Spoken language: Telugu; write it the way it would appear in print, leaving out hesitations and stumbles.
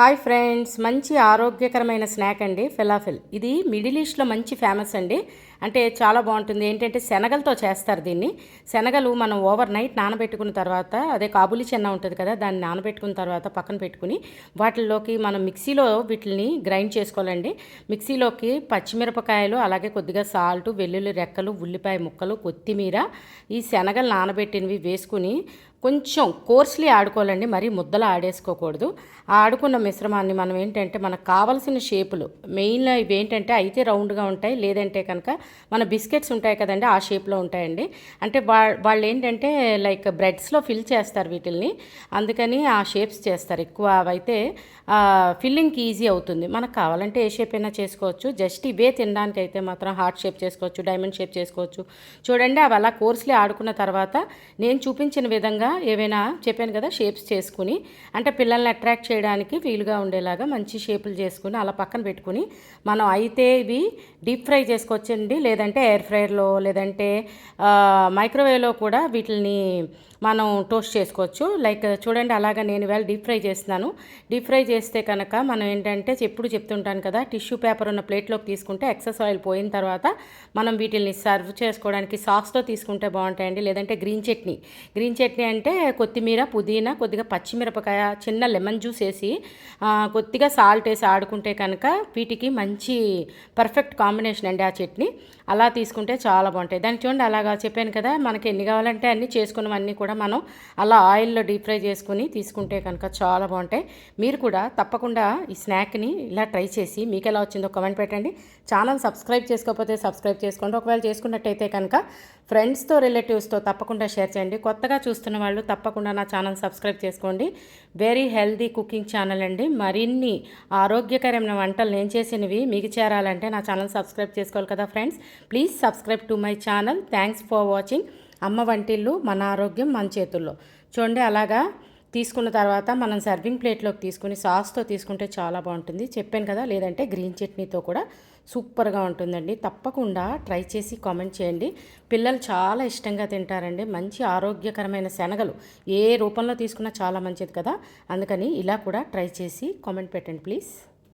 హాయ్ ఫ్రెండ్స్, మంచి ఆరోగ్యకరమైన స్నాక్ అండి ఫెలాఫెల్. ఇది మిడిల్ ఈస్ట్లో మంచి ఫేమస్ అండి. అంటే చాలా బాగుంటుంది. ఏంటంటే శనగలతో చేస్తారు దీన్ని. శనగలు మనం ఓవర్ నైట్ నానబెట్టుకున్న తర్వాత, అదే కాబూలి చెన్న ఉంటుంది కదా, దాన్ని నానబెట్టుకున్న తర్వాత పక్కన పెట్టుకుని వాటిల్లోకి మనం మిక్సీలో వీటిని గ్రైండ్ చేసుకోవాలండి. మిక్సీలోకి పచ్చిమిరపకాయలు, అలాగే కొద్దిగా సాల్ట్, వెల్లుల్లి రెక్కలు, ఉల్లిపాయ ముక్కలు, కొత్తిమీర, ఈ శనగలు నానబెట్టినవి వేసుకుని కొంచెం కోర్స్లీ ఆడుకోవాలండి, మరీ ముద్దలు ఆడేసుకోకూడదు. ఆడుకున్న మిశ్రమాన్ని మనం ఏంటంటే మనకు కావలసిన షేపులు, మెయిన్ ఇవి ఏంటంటే అయితే రౌండ్గా ఉంటాయి, లేదంటే కనుక మన బిస్కెట్స్ ఉంటాయి కదండి, ఆ షేప్లో ఉంటాయండి. అంటే వాళ్ళు ఏంటంటే లైక్ బ్రెడ్స్లో ఫిల్ చేస్తారు వీటిల్ని, అందుకని ఆ షేప్స్ చేస్తారు ఎక్కువ. అవైతే ఫిల్లింగ్కి ఈజీ అవుతుంది. మనకు కావాలంటే ఏ షేప్ అయినా చేసుకోవచ్చు. జస్ట్ ఇవే తినడానికి అయితే మాత్రం హార్ట్ షేప్ చేసుకోవచ్చు, డైమండ్ షేప్ చేసుకోవచ్చు. చూడండి, అవి అలా కోర్స్లీ ఆడుకున్న తర్వాత నేను చూపించిన విధంగా ఏవైనా చెప్పాను కదా షేప్స్ చేసుకుని, అంటే పిల్లల్ని అట్రాక్ట్ చేయడానికి వీలుగా ఉండేలాగా మంచి షేపులు చేసుకుని అలా పక్కన పెట్టుకుని, మనం అయితే ఇవి డీప్ ఫ్రై చేసుకోవచ్చండి, లేదంటే ఎయిర్ ఫ్రైయర్లో, లేదంటే మైక్రోవేవ్లో కూడా వీటిని మనం టోస్ట్ చేసుకోవచ్చు. లైక్ చూడండి, అలాగా నేను ఇవాళ డీప్ ఫ్రై చేస్తున్నాను. డీప్ ఫ్రై చేస్తే కనుక మనం ఏంటంటే ఎప్పుడు చెప్తుంటాను కదా, టిష్యూ పేపర్ ఉన్న ప్లేట్లోకి తీసుకుంటే ఎక్సెస్ ఆయిల్ పోయిన తర్వాత మనం వీటిని సర్వ్ చేసుకోవడానికి సాస్తో తీసుకుంటే బాగుంటాయండి. లేదంటే గ్రీన్ చట్నీ అంటే కొత్తిమీర, పుదీనా, కొద్దిగా పచ్చిమిరపకాయ, చిన్న లెమన్ జ్యూస్ వేసి కొద్దిగా సాల్ట్ వేసి ఆడుకుంటే కనుక వీటికి మంచి పర్ఫెక్ట్ కాంబినేషన్ అండి ఆ చట్నీ. అలా తీసుకుంటే చాలా బాగుంటాయి. దానికి చూడండి, అలాగా చెప్పాను కదా, మనకి ఎన్ని కావాలంటే అన్నీ చేసుకున్నవన్నీ కూడా మనం అలా ఆయిల్లో డీప్ ఫ్రై చేసుకుని తీసుకుంటే కనుక చాలా బాగుంటాయి. మీరు కూడా తప్పకుండా ఈ స్నాక్ని ఇలా ట్రై చేసి మీకు ఎలా వచ్చిందో కామెంట్ పెట్టండి. ఛానల్ సబ్స్క్రైబ్ చేసుకోకపోతే సబ్స్క్రైబ్ చేసుకోండి. ఒకవేళ చేసుకున్నట్టయితే కనుక ఫ్రెండ్స్తో, రిలేటివ్స్తో తప్పకుండా షేర్ చేయండి. కొత్తగా చూస్తున్న వాళ్ళు తప్పకుండా నా ఛానల్ సబ్స్క్రైబ్ చేసుకోండి. వెరీ హెల్దీ కుకింగ్ ఛానల్ అండి. మరిన్ని ఆరోగ్యకరమైన వంటలు నేను చేసినవి మీకు చేరాలంటే నా ఛానల్ సబ్స్క్రైబ్ చేసుకోవాలి కదా friends. Please subscribe to my channel. Thanks for watching. అమ్మ వంటిల్లు, మన ఆరోగ్యం మన చేతుల్లో. చూడండి, అలాగా తీసుకున్న తర్వాత మనం సర్వింగ్ ప్లేట్లోకి తీసుకుని సాస్తో తీసుకుంటే చాలా బాగుంటుంది. చెప్పాను కదా, లేదంటే గ్రీన్ చట్నీతో కూడా సూపర్గా ఉంటుందండి. తప్పకుండా ట్రై చేసి కామెంట్ చేయండి. పిల్లలు చాలా ఇష్టంగా తింటారండి. మంచి ఆరోగ్యకరమైన శనగలు ఏ రూపంలో తీసుకున్నా చాలా మంచిది కదా, అందుకని ఇలా కూడా ట్రై చేసి కామెంట్ పెట్టండి ప్లీజ్.